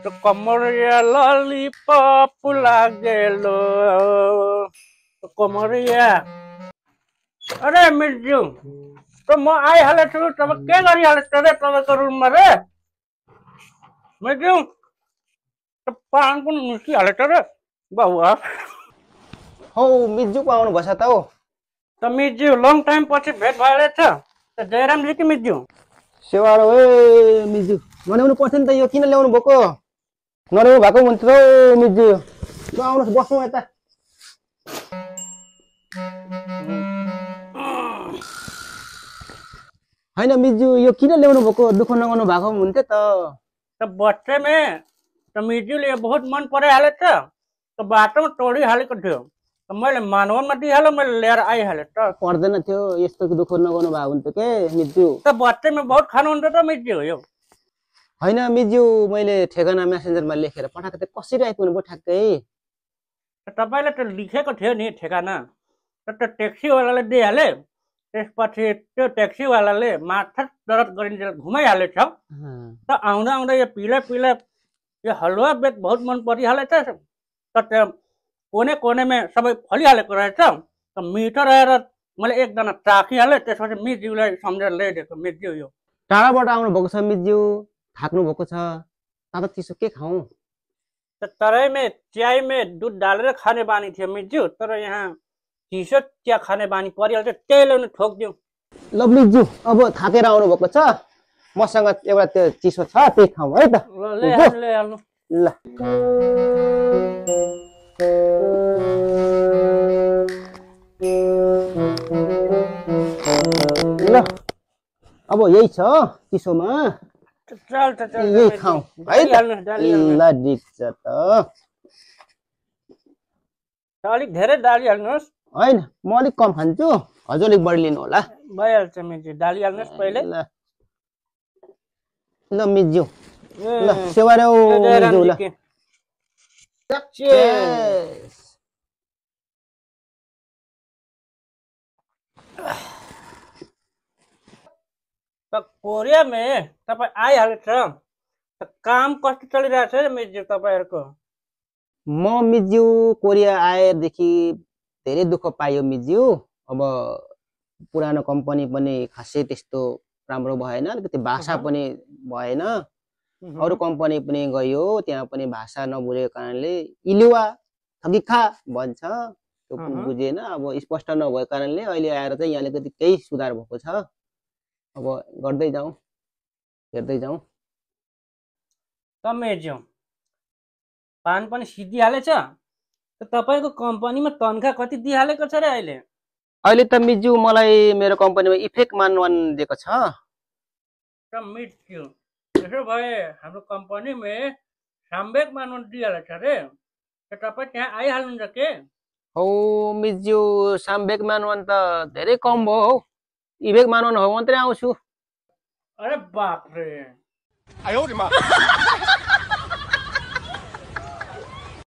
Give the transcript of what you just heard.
तो कमरिया लॉलीपॉप लागेलो तो कमरिया अरे मिर्जू तो म आई हाले छु तब के गरी हाले तबे तबको रुम मा रे मिर्जू तो पान पनि मुस्की हाले तबे बाबुआ हौ मिजु को आउनु भछ त हो त मिर्जू लङ टाइम पछि भेट भएर छ त जयराम जी कि मिर्जू सेवारो ए मिजु बनाउनु पर्छ नि त यो किन ल्याउनु भएको नल्याउनु भएको हुन्छ हौ मिजु ल आउनुस् बसौँ यता हैन मिजु यो किन ल्याउनु भएको दुःख नगर्नु भएको हुन्थ्यो त बच्चे में त मिर्जूले बहुत मन परे हाले छ त बाटोमा तोडी हालेको थियो त मैले मानवनमा दिइहाल्यो मैले लिएर आइहालेँ त पर्दैन थियो यस्तो दुःख नगर्नु भएको हुन्थ्यो के मिजु त बच्चे में बहुत खानुहुन्छ त मिर्जू यो हैन मिजु मैले ठेगाना मेसेन्जरमा लेखेर पठाएको थिएँ कसरी आइपुग्नु भयो ठ्याक्कै तपाईले त लेखेको थियो नि ठेगाना त ट्याक्सीवालाले दिइहाले त्यसपछि त्यो ट्याक्सीवालाले माथा दर्द गरिन्छ घुमाइहालेछ त आउँदा आउँदा यो पिला पिला यो हलुवा बेत बहुत मन परिहालेछ त त्यो कोने कोनेमा सबै फलिहालेको रहेछ त मिठो रहेर मैले एकजना चाखिहालेँ त्यसपछि मिर्ज्यूलाई सम्झेर ल्याइदिएको मिर्ज्यू यो टाढाबाट आउनु भएको छ मिर्ज्यू थाक्नु भएको छ तातो चिसो के खाऊं त तराई में चाय में दूध डालेर खाने बानी थियो मिर्ज्यू तर यहाँ चिसो चिया खाने बानी परिहाल्छ त्यही ल्याउनु ठोकिदिउँ ल मिर्ज्यू अब थाकेर आउनु भएको छ मसँग एउटा त्यो चिसो छ त्यही खाऊ है त ल्याइहाल्नु ल ल अब यही छ चिसोमा चल त चल यही खाऊ है त ल दिक्छ त अलिक धेरै डालिहाल्नुहोस् हैन म अलिक कम खान्छु हजुर अलिक बढी लिनु होला भइहाल्छ मिर्ज्यू डालिहाल्नुहोस् पहिले ल मिर्ज्यू ल सेवारो मिर्ज्यू ल त कोरिया में तपाईँ आइहालेछ त काम कस्तो चलिरहेछ मिर्ज्यू तपाईँहरूको म मिर्ज्यू कोरिया आएदेखि धेरै दुःख पायो मिर्ज्यू अब पुरानो कम्पनी पनि खासै त्यस्तो राम्रो भएन अलिकति भाषा पनि भएन अरू कम्पनी पनि गयो त्यहाँ पनि भाषा नबुझेको कारणले इलुवा थगिखा भन्छ त्यो पनि बुझेन अब स्पष्ट नभएको कारणले अहिले आएर चाहिँ यहाँ अलिकति केही सुधार भएको छ अब गर्दै जाउँ हेर्दै जाउँ त मिर्ज्यू पान पनि सिद्धिहालेछ त तपाईँको कम्पनीमा तनखा कति दिइहालेको छ रे अहिले अहिले त मिर्ज्यू मलाई मेरो कम्पनीमा इफेक्ट मानवान दिएको छ त मिर्ज्यू त्यसो भए हाम्रो कम्पनीमा साम्वेक मानवान दिइहालेछ रे त तपाईँ त्यहाँ आइहाल्नुहुन्छ के हौ मिर्ज्यू साम्वेक मानवान त धेरै कम भयो हौ इफेक्ट मानवान हो मात्रै आउँछु अरे बाप रे